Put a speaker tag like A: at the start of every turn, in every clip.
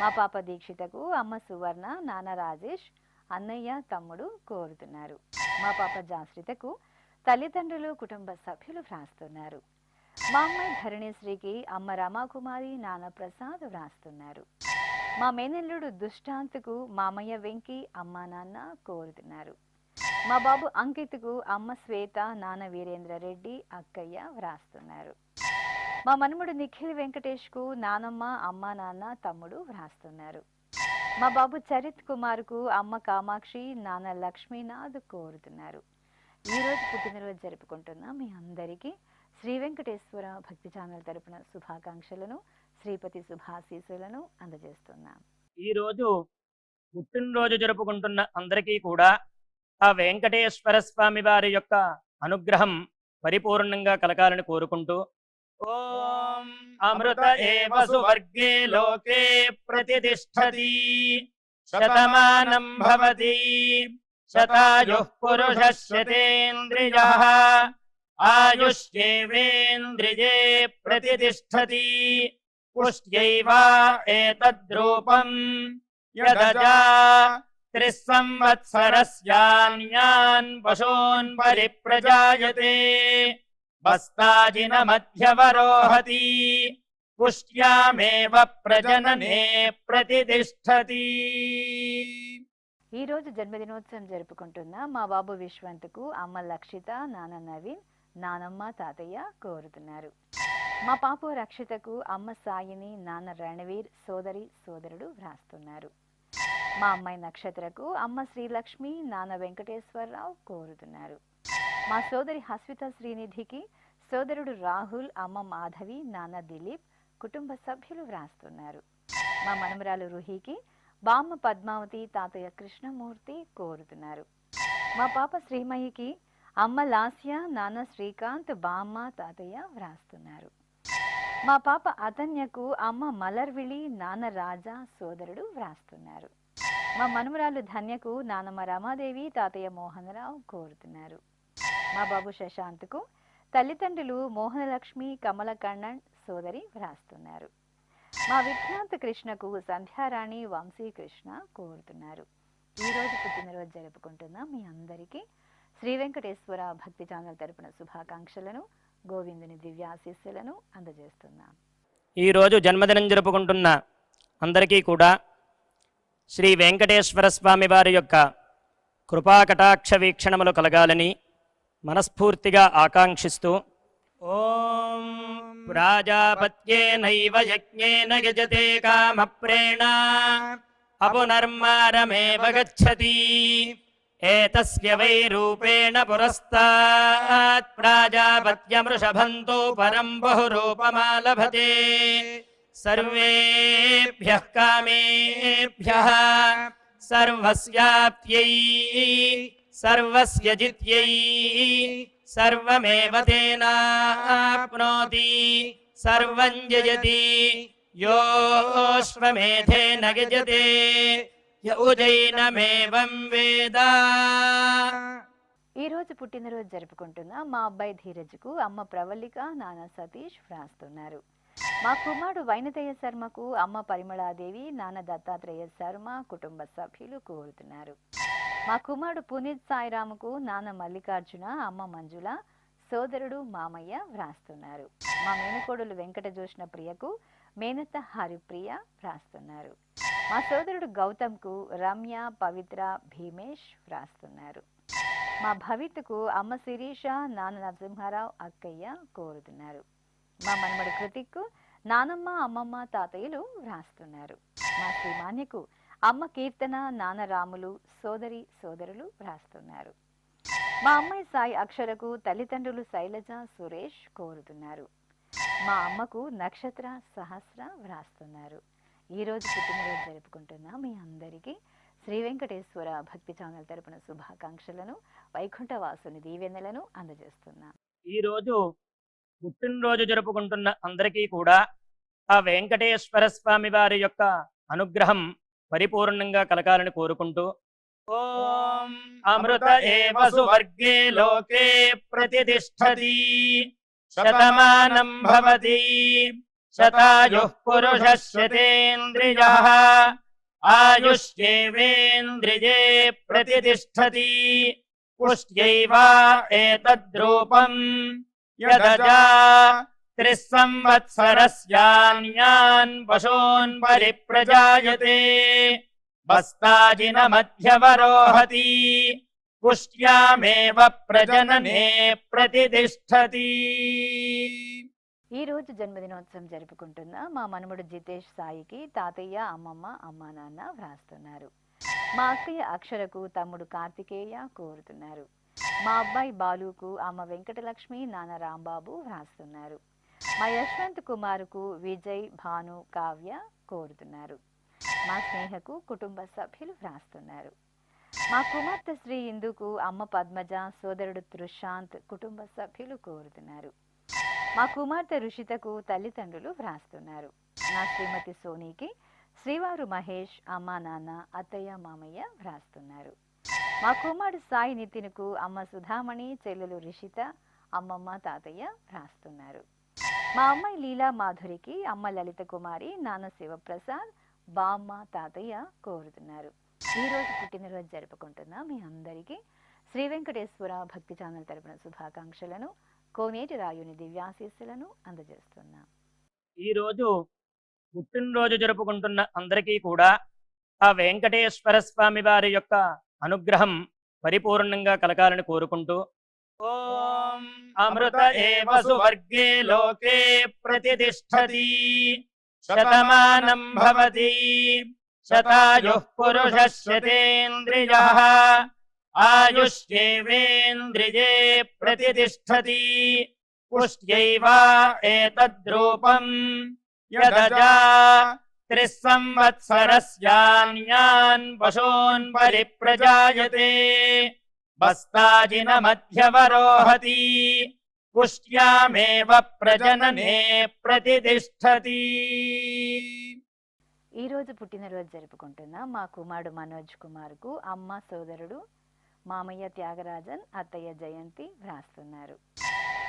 A: మా పాప దీక్షితకు అమ్మ సువర్ణ, నాన్న రాజేష్, అన్నయ్య, తమ్ముడు కోరుతున్నారు. మా పాప జాశ్రితకు తల్లిదండ్రులు, కుటుంబ సభ్యులు వ్రాస్తున్నారు. మా అమ్మాయి ధరణిశ్రీకి అమ్మ రమాకుమారి, నాన్న ప్రసాద్ వ్రాస్తున్నారు. మా మేనల్లుడు దుష్టాంత్కు మామయ్య వెంకి, అమ్మ నాన్న కోరుతున్నారు. మా బాబు అంకిత్కు అమ్మ శ్వేత, నాన్న వీరేంద్ర రెడ్డి, అక్కయ్య వ్రాస్తున్నారు. మా మనుమడు నిఖిల్ వెంకటేష్కు నానమ్మ, అమ్మ నాన్న, తమ్ముడు వ్రాస్తున్నారు. మా బాబు చరిత్ కుమార్కు అమ్మ కామాక్షి, నాన్న లక్ష్మీనాథ్ కోరుతున్నారు. ఈరోజు పుట్టినరోజు జరుపుకుంటున్న మీ అందరికీ శ్రీ వెంకటేశ్వర భక్తి ఛానల్ తరపున శుభాకాంక్షలను, శ్రీపతి శుభాశీస్సులను అందజేస్తున్నాం.
B: ఈరోజు పుట్టినరోజు జరుపుకుంటున్న అందరికీ కూడా ఆ వెంకటేశ్వర స్వామి వారి యొక్క అనుగ్రహం పరిపూర్ణంగా కలగాలని కోరుకుంటూ, ఓం అమృత ఏవ సువర్గే లోకే ప్రతిష్ఠతి శతమానం భవతి శతాయుః పురుషः శతేంద్రియః ఆయుష్యేవేంద్రియే ప్రతిష్ఠతి పుష్ట్యైవ ఏతద్రూపం యదజా త్రిస్సంవత్సరస్యాన్యాన్ పశూన్ పరిప్రజాయతే బస్తాజినమధ్యవరోహతి పుష్ట్యామేవ ప్రజననే ప్రతిష్ఠతి.
A: ఈ రోజు జన్మదినోత్సవం జరుపుకుంటున్న మా బాబు విశ్వంత్కు అమ్మ లక్షిత, నాన్న నవీన్, నానమ్మ, తాతయ్య కోరుతున్నారు. మా పాప రక్షితకు అమ్మ సాయిని, నాన్న రణవీర్, సోదరి సోదరుడు వ్రాస్తున్నారు. మా అమ్మాయి నక్షత్రకు అమ్మ శ్రీలక్ష్మి, నాన్న వెంకటేశ్వరరావు కోరుతున్నారు. మా సోదరి హస్విత శ్రీనిధికి సోదరుడు రాహుల్, అమ్మ మాధవి, నాన్న దిలీప్, కుటుంబ సభ్యులు వ్రాస్తున్నారు. మా మనమరాలు రుహికి బామ్మ పద్మావతి, తాతయ్య కృష్ణమూర్తి కోరుతున్నారు. మా పాప శ్రీమయికి అమ్మ లాస్య, నాన్న శ్రీకాంత్, బామ్మ, తాతయ్య వ్రాస్తున్నారు. మా పాప అతన్యకు అమ్మ మలర్విళి, నాన్న రాజా, సోదరుడు వ్రాస్తున్నారు. మా మనుమరాలు ధన్యకు నానమ్మ రమాదేవి, తాతయ్య మోహనరావు కోరుతున్నారు. మా బాబు శశాంత్కు తల్లిదండ్రులు మోహనలక్ష్మి, కమల కണ്ണన్, సోదరి వ్రాస్తున్నారు. మా విఖ్యాత్ కృష్ణకు సంధ్యారాణి, వంశీ కృష్ణ కోరుతున్నారు. ఈరోజు పుట్టినరోజు జరుపుకుంటున్న మీ అందరికీ శ్రీ వెంకటేశ్వర భక్తి ఛానల్ తరపున శుభాకాంక్షలను, గోవిందుని దివ్యాశీస్సులను అందజేస్తున్నాం.
B: ఈరోజు జన్మదినం జరుపుకుంటున్న అందరికీ కూడా శ్రీ వెంకటేశ్వర స్వామి వారి యొక్క కృపాకటాక్ష వీక్షణములు కలగాలని మనస్ఫూర్తిగా ఆకాంక్షిస్తూ, ఓం ప్రాజాపత్యేనైవ యజ్ఞేన యజతే కామప్రేణ అపునర్మారమేవ గచ్చతి ఏతస్య వై రూపేణ పురస్తాత్ ప్రాజాపత్యమృషభంతో పరం బహురూపమాలభతే సర్వేభ్యః కామేభ్యః సర్వస్యాప్త్యై సర్వస్య జిత్యై సర్వమేవ తేనాప్నోతి సర్వం జయతి యోశ్వమేధేన యజతే యౌజైనమేవం వేద.
A: ఈరోజు పుట్టినరోజు జరుపుకుంటున్న మా అబ్బాయి ధీరజ్కు అమ్మ ప్రవళిక, నాన్న సతీష్ వ్రాస్తున్నారు. మా కుమారుడు వైనతేయ శర్మకు అమ్మ పరిమళాదేవి, నాన్న దత్తాత్రేయ శర్మ, కుటుంబ సభ్యులు కోరుతున్నారు. మా కుమారుడు పునీత్ సాయిరాముకు నాన్న మల్లికార్జున, అమ్మ మంజుల, సోదరుడు మామయ్య వ్రాస్తున్నారు. మా మేనకోడలు వెంకట జోష్ణ ప్రియకు మేనత్త హరిప్రియ వ్రాస్తున్నారు. మా సోదరుడు గౌతమ్కు రమ్య, పవిత్ర, భీమేష్ వ్రాస్తున్నారు. మా భవిత్కు అమ్మ శిరీష, నాన్న నరసింహారావు, అక్కయ్య కోరుతున్నారు. మా మనమడు కృతిక్కు నానమ్మ, అమ్మమ్మ, తాతయ్యలు వ్రాస్తున్నారు. మా శ్రీమాన్యకు అమ్మ కీర్తన, నాన్న రాములు, సోదరి సోదరులు వ్రాస్తున్నారు. మా అమ్మాయి సాయి అక్షరకు తల్లిదండ్రులు శైలజ, సురేష్ కోరుతున్నారు. మా అమ్మకు నక్షత్ర, సహస్ర వ్రాస్తున్నారు. ఈరోజు పుట్టినరోజు జరుపుకుంటున్న మీ అందరికీ శ్రీ వెంకటేశ్వర భక్తి ఛానల్ తరపున శుభాకాంక్షలను, వైకుంఠవాసుని దీవెనలను అందజేస్తున్నాం.
B: ఈరోజు పుట్టినరోజు జరుపుకుంటున్న అందరికీ కూడా ఆ వెంకటేశ్వర స్వామి వారి యొక్క అనుగ్రహం పరిపూర్ణంగా కలగాలని కోరుకుంటూ, ఓం అమృత ఏవ సువర్గే లోకే ప్రతిష్ఠతి శతమానం భవతి శతాయుః పురుషः శతేంద్రియः ఆయుష్యేవేంద్రియే ప్రతిష్టతి పుష్ట్యైవ ఏతద్రూపం యదజా 3 సంవత్సరస్యాన్యాన్ పశూన్ పరిప్రజాయతే బస్తాజిన మధ్యవరోహతి పుష్ట్యామేవ ప్రజననే ప్రతిష్టతి.
A: ఈ రోజు జన్మదినోత్సవం జరుపుకుంటున్న మా మనుమడు జితేష్ సాయికి తాతయ్య, అమ్మమ్మ, అమ్మా నాన్న వ్రాస్తున్నారు. మా అక్కయ్య అక్షరకు తమ్ముడు కార్తికేయ కోరుతున్నారు. మా అబ్బాయి బాలుకు అమ్మ వెంకటలక్ష్మి, నాన్న రాంబాబు వ్రాస్తున్నారు. మా యశ్వంత్ కుమారుకు విజయ్, భాను, కావ్య కోరుతున్నారు. మా స్నేహకు కుటుంబ సభ్యులు వ్రాస్తున్నారు. మా కుమార్తె శ్రీ ఇందుకు అమ్మ పద్మజ, సోదరుడు త్రిశాంత్, కుటుంబ సభ్యులు కోరుతున్నారు. మా కుమార్తె రుషితకు తల్లిదండ్రులు వ్రాస్తున్నారు. నా శ్రీమతి సోనీకి శ్రీవారు మహేష్, అమ్మా నాన్న, అత్తయ్య, మామయ్య వ్రాస్తున్నారు. మా కుమారుడు సాయి నితిన్కు అమ్మ సుధామణి, చెల్లెలు రిషిత, అమ్మమ్మ, తాతయ్య వ్రాస్తున్నారు. మా అమ్మాయి లీలా మాధురికి అమ్మ లలిత కుమారి, నాన్న శివప్రసాద్, బామ్మ, తాతయ్య కోరుతున్నారు. ఈ రోజు పుట్టినరోజు జరుపుకుంటున్న మీ అందరికీ శ్రీ వెంకటేశ్వర భక్తి ఛానల్ తరపున శుభాకాంక్షలను, కోనేటి రాయుని దివ్యాశీస్సులను అందజేస్తున్నాం.
B: ఈ రోజు పుట్టినరోజు జరుపుకుంటున్న అందరికీ కూడా ఆ వెంకటేశ్వర స్వామి వారి యొక్క అనుగ్రహం పరిపూర్ణంగా కలగాలని కోరుకుంటూ ఓం అమృత ఏవ సువర్గే లోకే ప్రతిష్టతి శతమానం భవతి శతాయుః పురుషः శతేంద్రియः ఆయుష్యేవేంద్రియే ప్రతిష్టతి పుష్ట్యైవ ఏతద్రూపం యదజా 3 సంవత్సరస్యాన్యాన్ పశూన్ పరిప్రజాయతే బస్తాజిన మధ్యవరోహతి పుష్ట్యామేవ ప్రజననే ప్రతిష్టతి.
A: ఈ రోజు పుట్టినరోజు జరుపుకుంటున్న మా కుమారుడు మనోజ్ కుమార్కు అమ్మ, సోదరుడు మామయ్య త్యాగరాజన్, అత్తయ్య జయంతి వ్రాస్తున్నారు.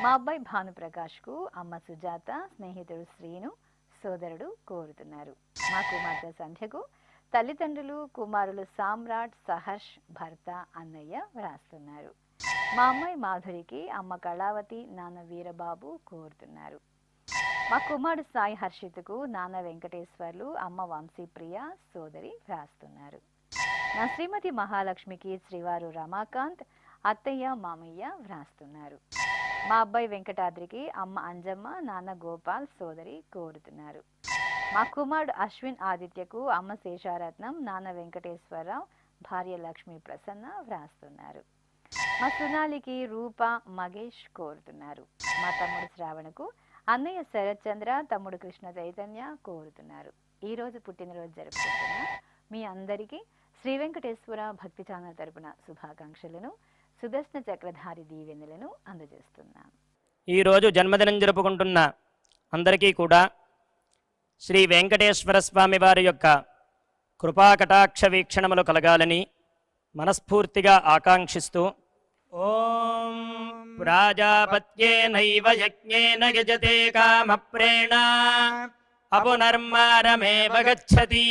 A: మా అబ్బాయి భానుప్రకాష్కు అమ్మ సుజాత, స్నేహితుడు శ్రీను, సోదరుడు కోరుతున్నారు. మా కుమార్తె సంధ్యకు తల్లిదండ్రులు, కుమారులు సామ్రాట్, సహర్ష్, భర్త, అన్నయ్య వ్రాస్తున్నారు. మా అమ్మాయి మాధురికి అమ్మ కళావతి, నాన్న వీరబాబు కోరుతున్నారు. మా కుమారుడు సాయి హర్షిత్కు నాన్న వెంకటేశ్వర్లు, అమ్మ వంశీప్రియ, సోదరి వ్రాస్తున్నారు. నా శ్రీమతి మహాలక్ష్మికి శ్రీవారు రమాకాంత్, అత్తయ్య, మామయ్య వ్రాస్తున్నారు. మా అబ్బాయి వెంకటాద్రికి అమ్మ అంజమ్మ, నాన్న గోపాల్, సోదరి కోరుతున్నారు. మా కుమారుడు అశ్విన్ ఆదిత్యకు అమ్మ శేషారత్నం, నాన్న వెంకటేశ్వరరావు, భార్య లక్ష్మీ ప్రసన్న వ్రాస్తున్నారు. మా సునాలికి రూప, మగేష్ కోరుతున్నారు. మా తమ్ముడు శ్రావణకు అన్నయ్య శరత్ చంద్ర, తమ్ముడు కృష్ణ చైతన్య కోరుతున్నారు. ఈ రోజు పుట్టినరోజు జరుపుకుంటున్న మీ అందరికీ శ్రీ వెంకటేశ్వర భక్తి ఛానల్ తరపున శుభాకాంక్షలను, సుదర్శన చక్రధారి దీవెనలను అందజేస్తున్నాం.
B: ఈరోజు జన్మదినం జరుపుకుంటున్న అందరికీ కూడా శ్రీ వెంకటేశ్వర స్వామి వారి యొక్క కృపాకటాక్ష వీక్షణములు కలగాలని మనస్ఫూర్తిగా ఆకాంక్షిస్తూ ఓం ప్రాజాపత్యేనైవ యజ్ఞేన యజతే కామప్రేణ అపునర్మారమేవ గచ్చతి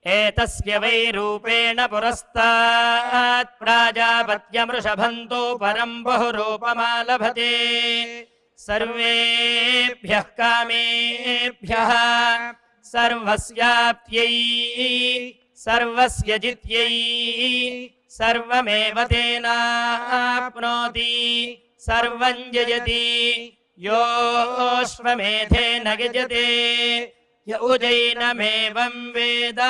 B: ఏతస్య వై రూపేణ పురస్తాత్ ప్రాజాపత్యమృషభంతో పరం బహురూపమాలభతే సర్వేభ్యః కామేభ్యః సర్వస్యాప్త్యై సర్వస్య జిత్యై సర్వమేవ తేనాప్నోతి సర్వం జయతి యోశ్వమేధేన యజతే యౌజైనమేవం వేద.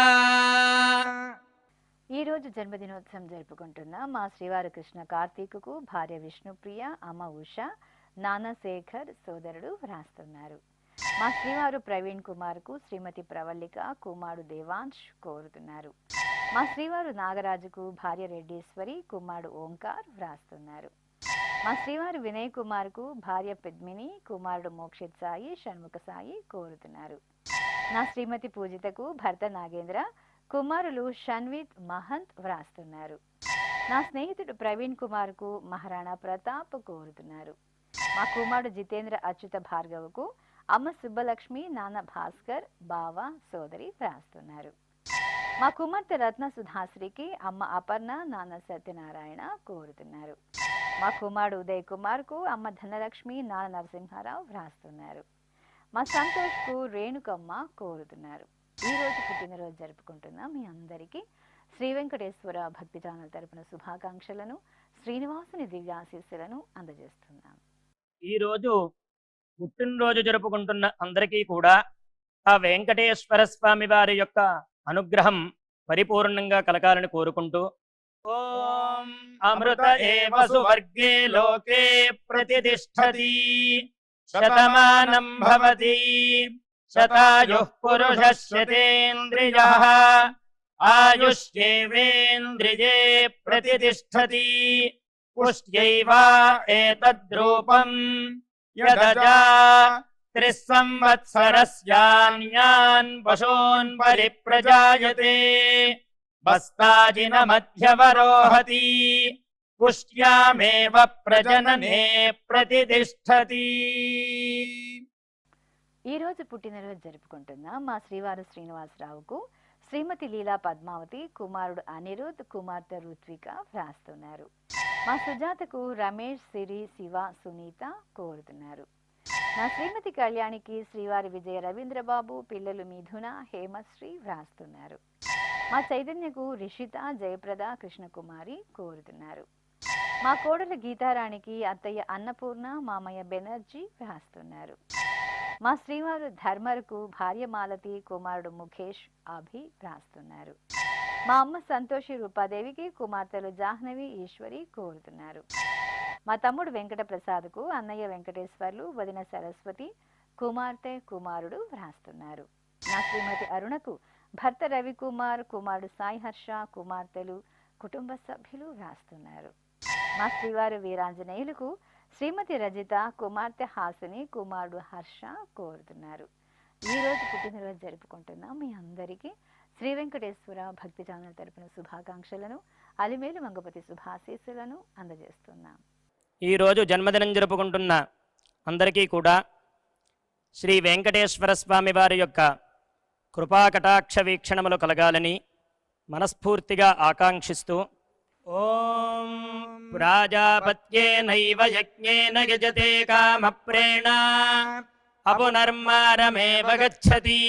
A: ఈ రోజు జన్మదినోత్సవం జరుపుకుంటున్న మా శ్రీవారు కృష్ణ కార్తీకుకు భార్య విష్ణుప్రియ, అమ్మ ఉష, నాన్న శేఖర్, సోదరుడు వ్రాస్తున్నారు. మా శ్రీవారు ప్రవీణ్ కుమార్కు శ్రీమతి ప్రవల్లిక, కుమారుడు దేవాంశ్ కోరుతున్నారు. మా శ్రీవారు నాగరాజుకు భార్య రెడ్డీశ్వరి, కుమారుడు ఓంకార్ వ్రాస్తున్నారు. మా శ్రీవారు వినయ్ కుమార్కు భార్య పద్మిని, కుమారుడు మోక్షిత్ సాయి, షణ్ముఖ సాయి కోరుతున్నారు. నా శ్రీమతి పూజితకు భర్త నాగేంద్ర, కుమారులు షన్విత్, మహంత్ వ్రాస్తున్నారు. నా స్నేహితుడు ప్రవీణ్ కుమార్కు మహారాణా ప్రతాప్ కోరుతున్నారు. మా కుమారుడు జితేంద్ర అచ్యుత భార్గవకు అమ్మ సుబ్బలక్ష్మి, నాన్న భాస్కర్, బావ, సోదరి వ్రాస్తున్నారు. మా కుమార్తె రత్న సుధాశ్రీకి అమ్మ అపర్ణ, నాన్న సత్యనారాయణ కోరుతున్నారు. మా కుమారుడు ఉదయ్ కుమార్కు అమ్మ ధనలక్ష్మి, నాన్న నరసింహారావు వ్రాస్తున్నారు. మా సంతోష్కు రేణుకమ్మ కోరుతున్నారు. ఈరోజు పుట్టినరోజు జరుపుకుంటున్న మీ అందరికీ శ్రీ వెంకటేశ్వర భక్తి ఛానల్ తరపున శుభాకాంక్షలను, శ్రీనివాసుని దివ్యాశీస్సులను అందజేస్తున్నాం.
B: ఈరోజు పుట్టినరోజు జరుపుకుంటున్న అందరికీ కూడా ఆ వెంకటేశ్వర స్వామి వారి యొక్క అనుగ్రహం పరిపూర్ణంగా కలగాలని కోరుకుంటూ ఓం అమృత ఏవ సువర్గే లోకే ప్రతిష్ఠతి శతమానం భవతి శతాయుః పురుషः శతేంద్రియః ఆయుష్యేవేంద్రియే ప్రతిష్ఠతి పుష్ట్యైవ ఏతద్రూపం యదజా త్రిస్సంవత్సరస్యాన్యాన్ పశూన్ పరిప్రజాయతే బస్తాజిన మధ్యవరోహతి పుష్ట్యామేవ ప్రజననే ప్రతిష్ఠతి.
A: ఈ రోజు పుట్టినరోజు జరుపుకుంటున్న మా శ్రీవారు శ్రీనివాసరావుకు శ్రీమతి లీలా పద్మావతి, కుమారుడు అనిరుద్, కుమార్తె రుత్విక వ్రాస్తున్నారు. మా సుజాతకు రమేష్, సిరి, శివ, సునీత కోరుతున్నారు. నా శ్రీమతి కళ్యాణికి శ్రీవారి విజయ రవీంద్రబాబు, పిల్లలు మిథున, హేమశ్రీ వ్రాస్తున్నారు. మా చైతన్యకు రిషిత, జయప్రద, కృష్ణకుమారి కోరుతున్నారు. మా కోడలు గీతారాణికి అత్తయ్య అన్నపూర్ణ, మామయ్య బెనర్జీ వ్రాస్తున్నారు. మా శ్రీవారు ధర్మర్కు భార్య మాలతి, కుమారుడు ముఖేష్, అభి వ్రాస్తున్నారు. మా అమ్మ సంతోషి రూపాదేవికి కుమార్తెలు జాహ్నవి, ఈశ్వరి కోరుతున్నారు. మా తమ్ముడు వెంకట ప్రసాద్కు అన్నయ్య వెంకటేశ్వర్లు, వదిన సరస్వతి, కుమార్తె, కుమారుడు వ్రాస్తున్నారు. నా శ్రీమతి అరుణకు భర్త రవికుమార్, కుమారుడు సాయి హర్ష, కుమార్తెలు, కుటుంబ సభ్యులు వ్రాస్తున్నారు. మా శ్రీవారు వీరాంజనేయులకు శ్రీమతి రజిత, కుమార్తె హాసిని, కుమారుడు హర్ష కోరుతున్నారు. ఈ రోజు పుట్టినరోజు జరుపుకుంటున్న మీ అందరికీ శ్రీ వెంకటేశ్వర భక్తి ఛానల్ తరపున శుభాకాంక్షలను, అలిమేలు మంగపతి శుభాశీస్సులను అందజేస్తున్నాం.
B: ఈరోజు జన్మదినం జరుపుకుంటున్న అందరికీ కూడా శ్రీ వెంకటేశ్వర స్వామి వారి యొక్క కృపాకటాక్ష వీక్షణములు కలగాలని మనస్ఫూర్తిగా ఆకాంక్షిస్తూ ఓం ప్రాజాపత్యేనైవ యజ్ఞేన యజతే కామప్రేణ అపునర్మారమేవ గచ్చతి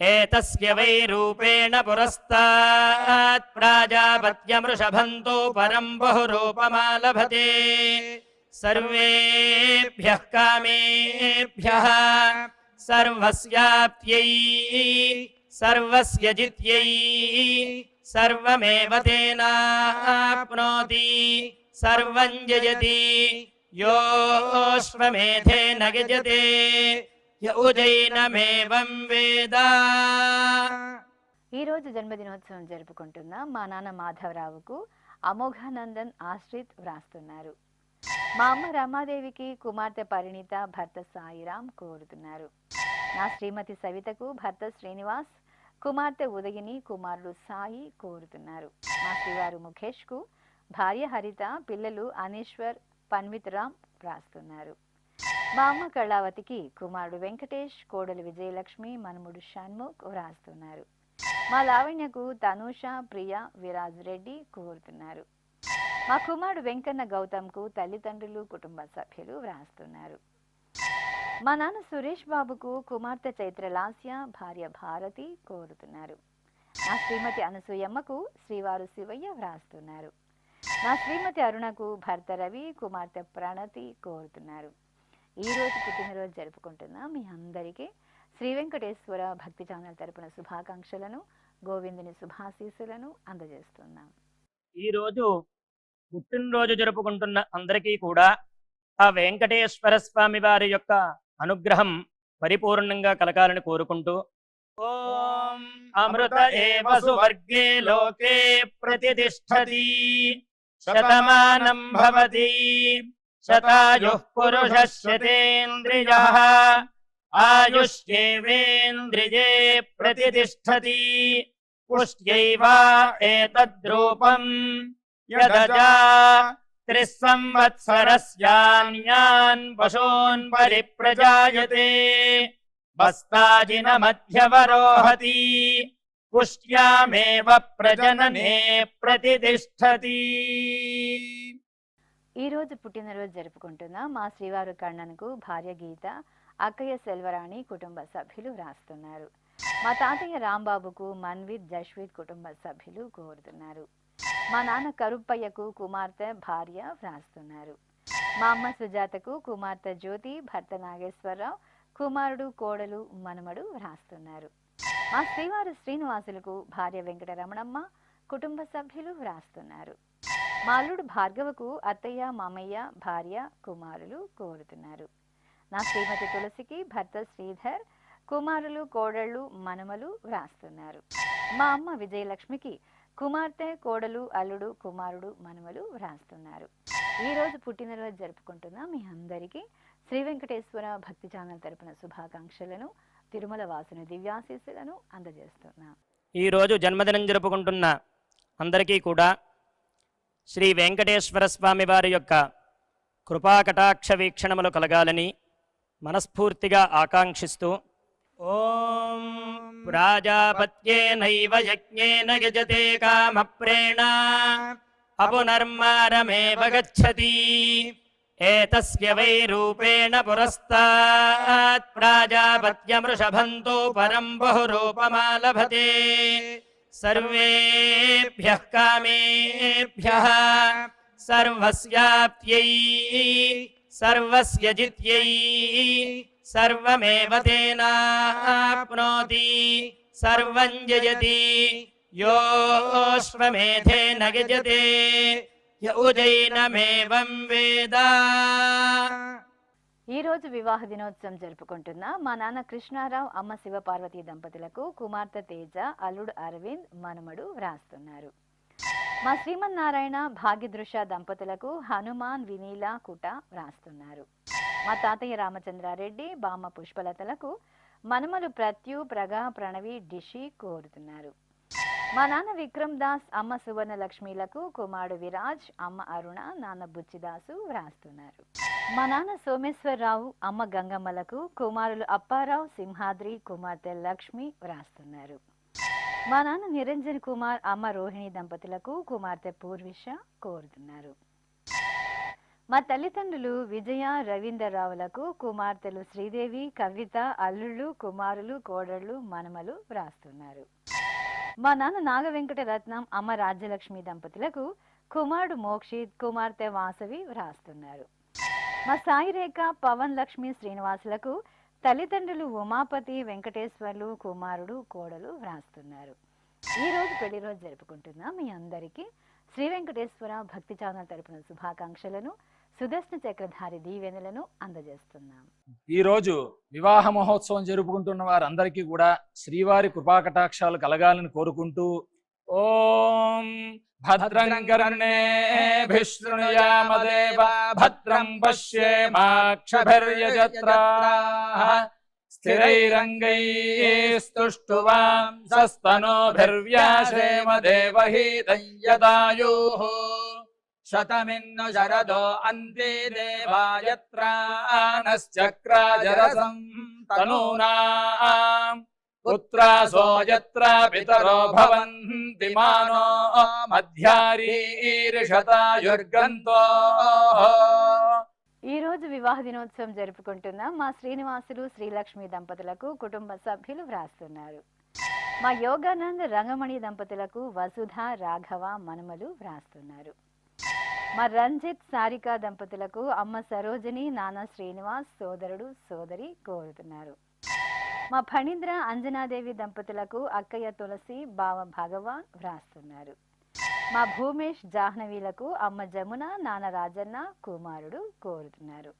B: ఏతస్య వై రూపేణ పురస్తాత్ ప్రాజాపత్యమృషభంతో పరం బహురూపమాలభతే సర్వేభ్యః కామేభ్యః సర్వస్యాప్త్యై సర్వస్య జిత్యై సర్వమేవ తేనాప్నోతి సర్వం జయతి యోశ్వమేధేన గజతే యౌజైనమేవం వేద.
A: ఈ రోజు జన్మదినోత్సవం జరుపుకుంటున్న మా నాన్న మాధవరావుకు అమోఘానందన్, ఆశ్రిత్ వ్రాస్తున్నారు. మా అమ్మ రమాదేవికి కుమార్తె పరిణీత, భర్త సాయిరాం కోరుతున్నారు. నా శ్రీమతి సవితకు భర్త శ్రీనివాస్, కుమార్తె ఉదగిని, కుమారుడు సాయి కోరుతున్నారు. మా శ్రీవారు ముఖేష్కు భార్య హరిత, పిల్లలు అనీశ్వర్, పన్వితరామ్ వ్రాస్తున్నారు. మా అమ్మ కళావతికి కుమారుడు వెంకటేష్, కోడలు విజయలక్ష్మి, మనుముడు షణ్ముఖ్ వ్రాస్తున్నారు. మా లావణ్యకు తనూష, ప్రియ, విరాజ్ రెడ్డి కోరుతున్నారు. మా కుమారుడు వెంకన్న గౌతమ్కు తల్లిదండ్రులు, కుటుంబ సభ్యులు వ్రాస్తున్నారు. మా నాన్న సురేష్ బాబుకు కుమార్తె చైత్రలాస్య, భార్య భారతి కోరుతున్నారు. నా శ్రీమతి అనసూయమ్మకు శ్రీవారు శివయ్య వ్రాస్తున్నారు. నా శ్రీమతి అరుణకు భర్త రవి, కుమార్తె ప్రణతి కోరుతున్నారు. ఈ రోజు పుట్టినరోజు జరుపుకుంటున్న మీ అందరికీ శ్రీ వెంకటేశ్వర భక్తి ఛానల్ తరపున శుభాకాంక్షలను, గోవిందుని శుభాశీస్సులను అందజేస్తున్నాం.
B: ఈరోజు పుట్టినరోజు జరుపుకుంటున్న అందరికీ కూడా ఆ వెంకటేశ్వర స్వామి వారి యొక్క అనుగ్రహం పరిపూర్ణంగా కలగాలని కోరుకుంటూ ఓం అమృత ఏవ సువర్గే లోకే ప్రతిష్ఠతి శతమానం భవతి శతాయుః పురుషः శతేంద్రియః ఆయుష్యేవేంద్రియే ప్రతిష్ఠతి పుష్ట్యైవ ఏతద్రూపం యదజా त्रिसंवत्सरस्यान्यान् पशून् परिप्रजायते बस्ताजिनमध्यवरोहति पुष्ट्यामेव प्रजनने प्रतिष्ठति।
A: ఈ రోజు పుట్టినరోజు జరుపుకుంటున్న మా శ్రీవారు కണ്ണన్కు భార్య గీత, అక్కయ్య సెల్వరాణి కుటుంబ సభ్యులు వ్రాస్తున్నారు. మా తాతయ్య రాంబాబుకు మన్విత్, జశ్విత్ కుటుంబ సభ్యులు కోరుతున్నారు. మా నాన్న కరుప్పయ్యకు కుమార్తె, భార్య వ్రాస్తున్నారు. మా అమ్మ సుజాతకు కుమార్తె జ్యోతి, భర్త నాగేశ్వరరావు, కుమారుడు, కోడలు, మనమడు వ్రాస్తున్నారు. మా శ్రీవారు శ్రీనివాసులకు భార్య వెంకటరమణమ్మ, కుటుంబ సభ్యులు వ్రాస్తున్నారు. మా అల్లుడు భార్గవకు అత్తయ్య, మామయ్య, భార్య, కుమారులు కోరుతున్నారు. నా శ్రీమతి తులసికి భర్త శ్రీధర్, కుమారులు, కోడళ్ళు, మనమలు వ్రాస్తున్నారు. మా అమ్మ విజయలక్ష్మికి కుమార్తె, కోడలు, అల్లుడు, కుమారుడు, మనమలు వ్రాస్తున్నారు. ఈ రోజు పుట్టినరోజు జరుపుకుంటున్న మీ అందరికీ శ్రీ వెంకటేశ్వర భక్తి ఛానల్ తరపున శుభాకాంక్షలను, తిరుమల వాసుని దివ్యాశీస్సులను అందజేస్తున్నాం.
B: ఈ రోజు జన్మదినం జరుపుకుంటున్న అందరికీ కూడా శ్రీ వెంకటేశ్వర స్వామి వారి యొక్క కృపాకటాక్ష వీక్షణములు కలగాలని మనస్ఫూర్తిగా ఆకాంక్షిస్తూ ఓం ప్రాజాపత్యేనైవ యజ్ఞేన యజతే కామప్రేణ అపునర్మారమేవ గచ్చతి ఏతస్య వై రూపేణ పురస్తాత్ ప్రాజాపత్యమృషభంతో పరం బహురూపమాలభతే సర్వేభ్యః కామేభ్యః సర్వస్యాప్త్యై సర్వస్య జిత్యై సర్వమేవ తేనాప్నోతి సర్వం జయతి యోऽశ్వమేధేన యజతే య ఉజైనమేవం వేద.
A: ఈ రోజు వివాహ దినోత్సవం జరుపుకుంటున్న మా నాన్న కృష్ణారావు, అమ్మ శివపార్వతి దంపతులకు కుమార్తె తేజ, అల్లుడు అరవింద్, మనమడు వ్రాస్తున్నారు. మా శ్రీమన్నారాయణ, భాగ్యదృశ దంపతులకు హనుమాన్, వినీల, కుట వ్రాస్తున్నారు. మా తాతయ్య రామచంద్రారెడ్డి, బామ్మ పుష్పలతలకు మనమలు ప్రత్యు, ప్రగ, ప్రణవి, డిషి కోరుతున్నారు. మా నాన్న విక్రమ్ దాస్, అమ్మ సువర్ణ లక్ష్మీలకు కుమారుడు విరాజ్, అమ్మ అరుణ, నాన్న బుచ్చిదాసు వ్రాస్తున్నారు. మా నాన్న సోమేశ్వరరావు, అమ్మ గంగమ్మలకు కుమారులు అప్పారావు, సింహాద్రి, కుమార్తె లక్ష్మి వ్రాస్తున్నారు. మా నాన్న నిరంజన్ కుమార్, అమ్మ రోహిణి దంపతులకు కుమార్తె పూర్విష కోరుతున్నారు. మా తల్లిదండ్రులు విజయ, రవీంద్రరావులకు కుమార్తెలు శ్రీదేవి, కవిత, అల్లుళ్ళు, కుమారులు, కోడళ్ళు, మనమలు వ్రాస్తున్నారు. మా నాన్న నాగ వెంకట రత్నం, అమ్మ రాజ్యలక్ష్మి దంపతులకు కుమారుడు మోక్షిత్, కుమార్తె వాసవి వ్రాస్తున్నారు. మా సాయిరేఖ, పవన్, లక్ష్మి, శ్రీనివాసులకు తల్లిదండ్రులు ఉమాపతి, వెంకటేశ్వర్లు, కుమారుడు, కోడలు వ్రాస్తున్నారు. ఈ రోజు పెళ్లి రోజు జరుపుకుంటున్న మీ అందరికీ శ్రీ వెంకటేశ్వర భక్తి ఛానల్ తరపున శుభాకాంక్షలను, సుదర్శన చక్రధారి దీవెనలను అందజేస్తున్నాం.
C: ఈ రోజు వివాహ మహోత్సవం జరుపుకుంటున్న వారందరికీ కూడా శ్రీవారి కృపాకటాక్షాలు కలగాలని కోరుకుంటూ ఓం భద్రం కర్ణేభిః శృణుయామదేవ భద్రం పశ్యేమాక్షభిర్యజత్రాః స్థిరైరంగైస్తుష్టువాంసస్తనోభిర్వ్యాసేమ దేవహీతం యదాయుః శతమిన్ను శరదో అంతే దేవాయత్రానశ్చక్రాజరసం తనూనాం పుత్రాసో యత్ర పితరో భవంతి మానో మధ్యారీర్షతాయుర్గంతో.
A: ఈ రోజు వివాహ దినోత్సవం జరుపుకుంటున్న మా శ్రీనివాసులు, శ్రీలక్ష్మి దంపతులకు కుటుంబ సభ్యులు వ్రాస్తున్నారు. మా యోగానంద్, రంగమణి దంపతులకు వసుధ, రాఘవ, మనమలు వ్రాస్తున్నారు. మా రంజిత్, సారిక దంపతులకు అమ్మ సరోజిని, నాన్న శ్రీనివాస్, సోదరుడు, సోదరి కోరుతున్నారు. మా ఫణీంద్ర, అంజనాదేవి దంపతులకు అక్కయ్య తులసి, బావ భగవాన్ వ్రాస్తున్నారు. మా భూమేష్, జాహ్నవీలకు అమ్మ జమున, నాన్న రాజన్న, కుమారుడు కోరుతున్నారు.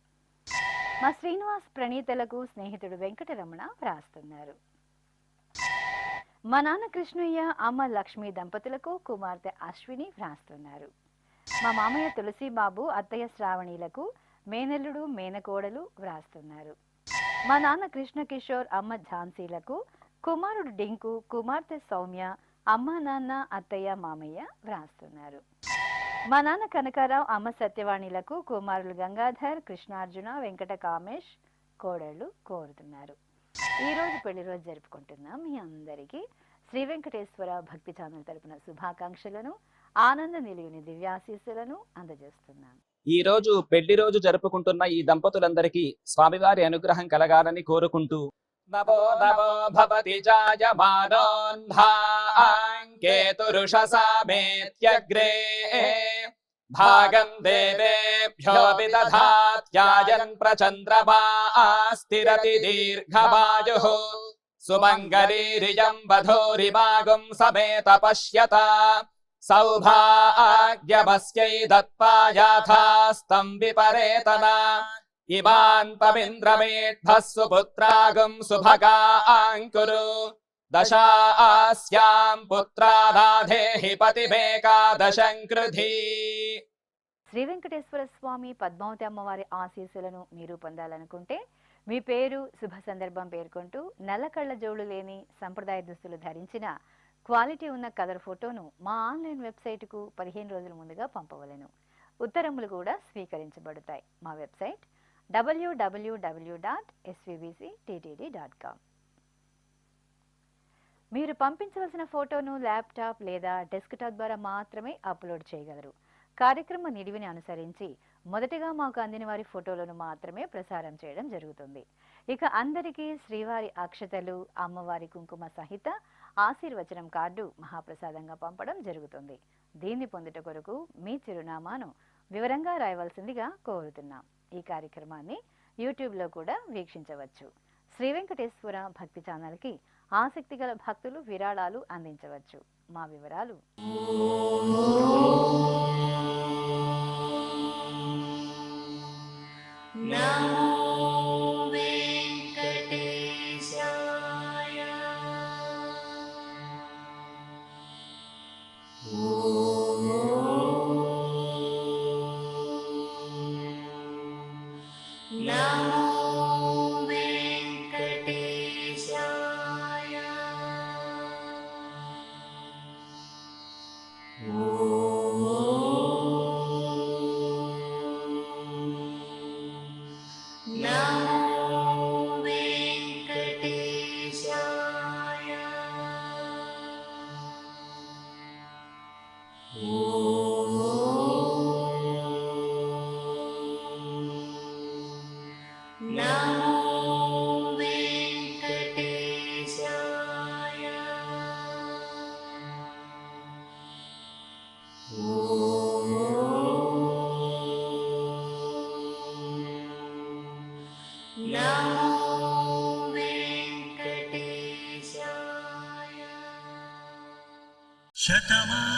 A: మా శ్రీనివాస్ ప్రణీతలకు స్నేహితుడు వెంకటరమణ వ్రాస్తున్నారు. మా నాన్న కృష్ణయ్య, అమ్మ లక్ష్మి దంపతులకు కుమార్తె అశ్విని వ్రాస్తున్నారు. మా మామయ్య తులసిబాబు, అత్తయ్య శ్రావణిలకు మేనల్లుడు, మేనకోడలు వ్రాస్తున్నారు. మా నాన్న కృష్ణ కిషోర్, అమ్మ ఝాన్సీలకు కుమారుడు డింకు, కుమార్తె సౌమ్య, అమ్మ నాన్న, అత్తయ్య, మామయ్య వ్రాస్తున్నారు. మా నాన్న కనకారావు, అమ్మ సత్యవాణిలకు కుమారులు గంగాధర్, కృష్ణార్జున, వెంకట కామేష్, కోడళ్ళు కోరుతున్నారు. ఈరోజు పెళ్లి రోజు జరుపుకుంటున్న మీ అందరికీ శ్రీ వెంకటేశ్వర భక్తి ఛానల్ తరపున శుభాకాంక్షలను, ఆనంద నిలువుని దివ్యాశీస్సులను అందజేస్తున్నాను.
D: ఈ రోజు పెళ్లి రోజు జరుపుకుంటున్న ఈ దంపతులందరికీ స్వామివారి అనుగ్రహం కలగాలని కోరుకుంటూ
C: నమో నమో భవతి జాయమానోన్ధాంకేతురుషసామేత్యగ్రే భాగం దేవేభ్యో విదధాత్యాయన్ ప్రచంద్రమా స్థిరతి దీర్ఘమాయుః సుమంగళీరియం వధూరిమాగుం సమేత పశ్యత సౌభాగ్యమస్యై దత్పాయాథాస్తం విపరేతనా ఇమాన్ పవింద్రమేఢ్భః సుపుత్రాగం సుభగాంకురు దశాస్యాం పుత్రానాధేహి పతిమేకాదశం కృధి.
A: శ్రీ వెంకటేశ్వర స్వామి పద్మావతి అమ్మవారి ఆశీస్సులను మీరు పొందాలనుకుంటే మీ పేరు, శుభ సందర్భం పేర్కొంటూ నల్ల కళ్ళ జోడు లేని సంప్రదాయ దుస్తులు ధరించిన క్వాలిటీ ఉన్న కలర్ ఫోటోను మా ఆన్లైన్ వెబ్సైట్కు 15 రోజుల ముందుగా పంపవలెను. ఉత్తరములు కూడా స్వీకరించబడతాయి. మా వెబ్సైట్ www.svbcttd.com. మీరు పంపించవలసిన ఫోటోను ల్యాప్టాప్ లేదా డెస్క్టాప్ ద్వారా మాత్రమే అప్లోడ్ చేయగలరు. కార్యక్రమ నిడివిని అనుసరించి మొదటిగా మాకు అందిన వారి ఫోటోలను మాత్రమే ప్రసారం చేయడం జరుగుతుంది. ఇక అందరికీ శ్రీవారి అక్షతలు, అమ్మవారి కుంకుమ సహిత ఆశీర్వచనం కార్డు మహాప్రసాదంగా పంపడం జరుగుతుంది. దీన్ని పొందుట కొరకు మీ చిరునామాను వివరంగా రాయవలసిందిగా కోరుతున్నాం. ఈ కార్యక్రమాన్ని యూట్యూబ్లో కూడా వీక్షించవచ్చు. శ్రీ వెంకటేశ్వర భక్తి ఛానల్కి ఆసక్తి గల భక్తులు విరాళాలు అందించవచ్చు. మా వివరాలు
E: శతమా